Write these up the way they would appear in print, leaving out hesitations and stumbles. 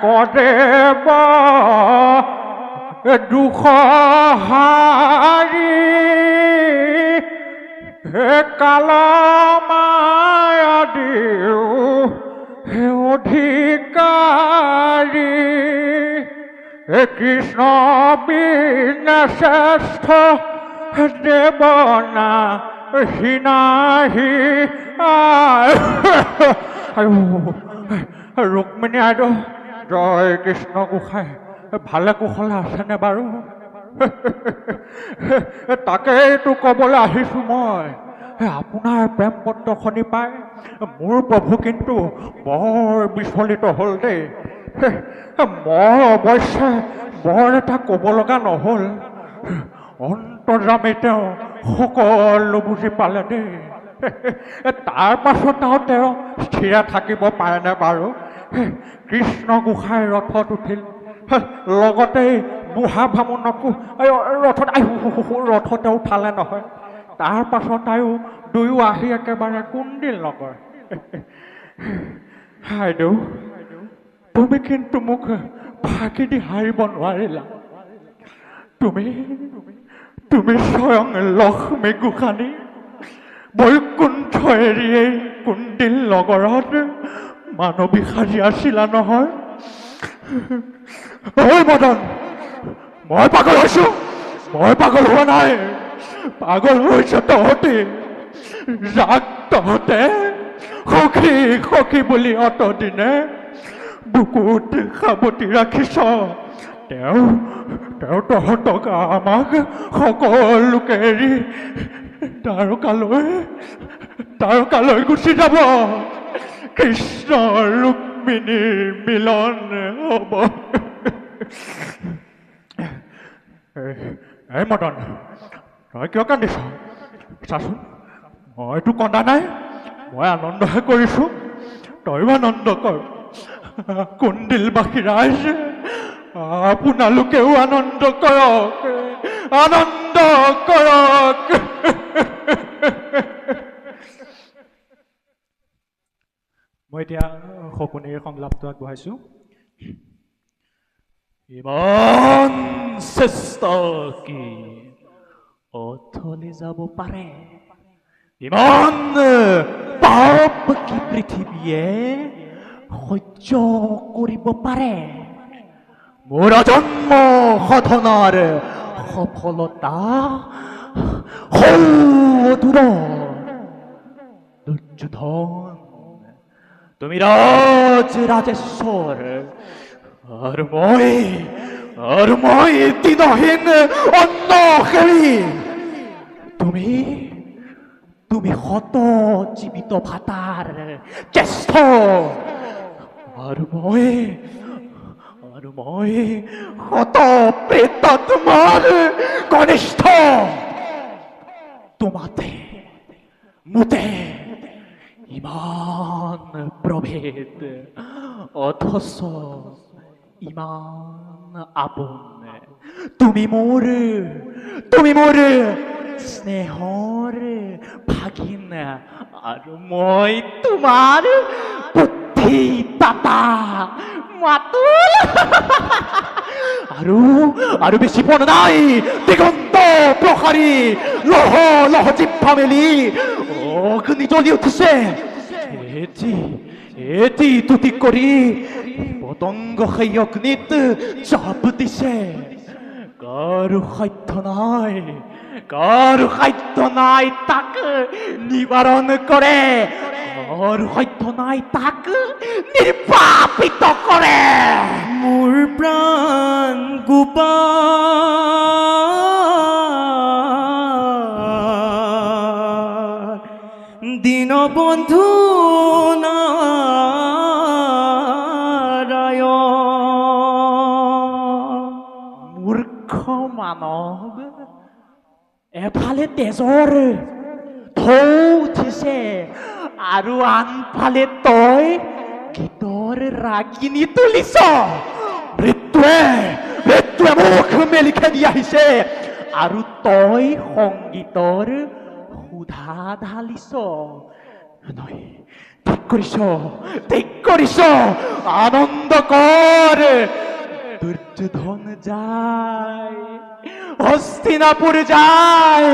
কদেব দুখ হাৰি হে কাল মায়া দিও হে অধিকাৰী হে কৃষ্ণ বিনে শ্ৰেষ্ঠ দেৱনা হিনাহি ৰুক্মিণী আইদেউ জয় কৃষ্ণ গোসাঁই ভালে কুশলে আছেনে বাৰু তাকেইতো ক'বলৈ আহিছোঁ মই আপোনাৰ প্ৰেম পত্ৰখনি পাই মোৰ প্ৰভু কিন্তু বৰ বিচলিত হ'ল দেই মই অৱশ্যে বৰ এটা ক'ব লগা নহ'ল অন্তৰ্যামী তেওঁ সকলো বুজি পালে দেই তাৰ পাছত আৰু তেওঁ স্থিৰে থাকিব পাৰেনে বাৰু কৃষ্ণ গোসাঁই ৰথত উঠিল লগতে বুঢ়া বামুণকো ৰথতে উঠালে নহয় তাৰ পাছত আৰু দুয়ো আহি একেবাৰে কুণ্ডিল নগৰ আইদেউ তুমি কিন্তু মোক ফাঁকি দি হাৰিব নোৱাৰিলা তুমি স্বয়ং লক্ষ্মী গোসাঁনী বৈকুণ্ঠ এৰিয়েই কুণ্ডিল নগৰত মানৱী সাজি আছিলা নহয় ঐ মদন মই পাগল হৈছো মই পাগল হোৱা নাই পাগল হৈছ তহঁতে যাক তহঁতে সখী সখী বুলি অতদিনে বুকুত সাৱটি ৰাখিছ তেওঁ তহঁতক আমাক সকলোকে এৰি দ্বাৰকালৈ গুচি যাব কৃষ্ণ ৰুক্মিণীৰ মিলন হ'ব এই মদন তই কিয় কান্দিছ চাচোন মইতো কন্দা নাই মই আনন্দহে কৰিছোঁ তইও আনন্দ কৰ কুণ্ডিলবাসী ৰাইজ আপোনালোকেও আনন্দ কৰক মই এতিয়া সপোনেৰ সংলাপটো আগবঢ়াইছোঁ ইমান চেষ্টা কি অথলে যাব পাৰে ইমান পাপ কি পৃথিৱীয়ে সহ্য কৰিব পাৰে মোৰ অজন্ম সাধনাৰ সফলতা দূৰ দুৰ্যোধন তুমি ৰাজেশ্বৰ আৰু মই দিনহীন অন্নসেৱী তুমি শত জীৱিত ভাতাৰ জ্যেষ্ঠ আৰু মই শত প্ৰেতাত্মাৰ কনিষ্ঠ তোমাতে মোতে ইমান প্ৰভেদ অথচ ইমান আপোন তুমি মোৰ স্নেহৰ ভাগিন আৰু মই তোমাৰ বুদ্ধি দাতা মাতুল আৰু বেছি পণ নাই দিগন্ত প্ৰসাৰী লহ জিভা মেলি অগ্নি জ্বলি উঠিছে এটি তুতি কৰি পতংগ সেই অগ্নিত চাপ দিছে কাৰো সাধ্য নাই তাক নিবাৰণ কৰে কাৰো সাধ্য নাই তাক নিৰ্বাপিত কৰে মোৰ প্ৰাণ গোপাল দীনবন্ধু মূৰ্খ মানৱ এফালে তেজৰ ঢৌ উঠিছে আৰু আনফালে তই গীতৰ ৰাগিনী তুলিছ মৃত্যুৱে মুখ মেলি খেদি আহিছে আৰু তই সংগীতৰ সুধা ঢালিছ ঠিক কৰিস আনন্দ কৰ। দুৰ্যোধন যায়, হস্তিনাপুৰ যায়,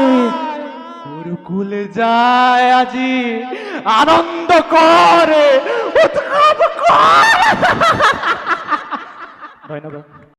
গুৰুকুলে যায়, আজি আনন্দ কৰ, উৎসব কৰ। ধন্যবাদ।